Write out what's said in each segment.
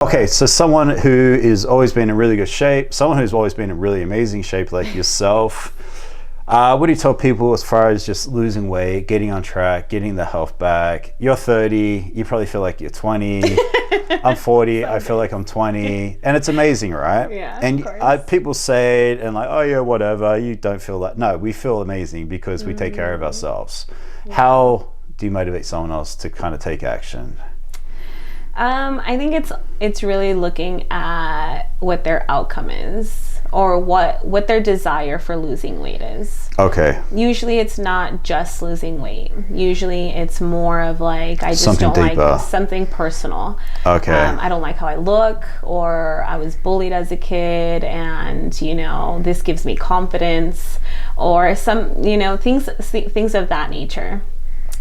Okay, so someone who is always been in really good shape, someone who's always been in really amazing shape like yourself, what do you tell people as far as just losing weight, getting on track, getting the health back? You're 30, you probably feel like you're 20. I'm 40, I feel like I'm 20. And it's amazing, right? Yeah, and of course. people say it and like, oh yeah, whatever, you don't feel that. No, we feel amazing because we take care of ourselves. Yeah. How do you motivate someone else to kind of take action? I think it's really looking at what their outcome is, or what their desire for losing weight is. Okay. Usually it's not just losing weight. Usually it's more of like, I just Something don't deeper. like something personal. Okay. I don't like how I look, or I was bullied as a kid and, this gives me confidence, or some, things of that nature.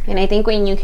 And I think when you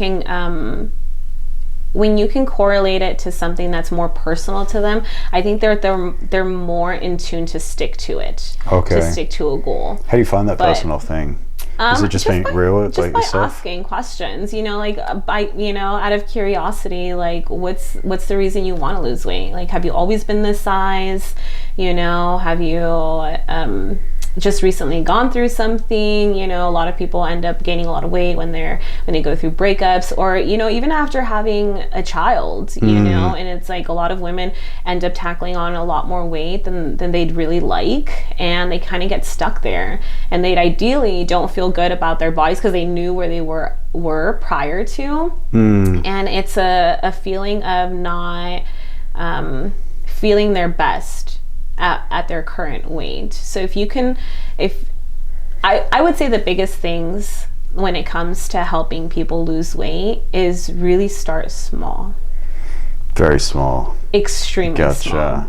can correlate it to something that's more personal to them, I think they're more in tune to stick to it. Okay. To stick to a goal. How do you find that personal thing? Is it just being real with just by yourself? Asking questions, out of curiosity, like what's the reason you want to lose weight? Like, have you always been this size? Have you just recently gone through something? A lot of people end up gaining a lot of weight when they go through breakups, or even after having a child, and it's like a lot of women end up tackling on a lot more weight than they'd really like, and they kind of get stuck there, and they ideally don't feel good about their bodies because they knew where they were prior to, and it's a feeling of not feeling their best at their current weight. So I would say the biggest things when it comes to helping people lose weight is really start small. Very small. Extremely small. Gotcha.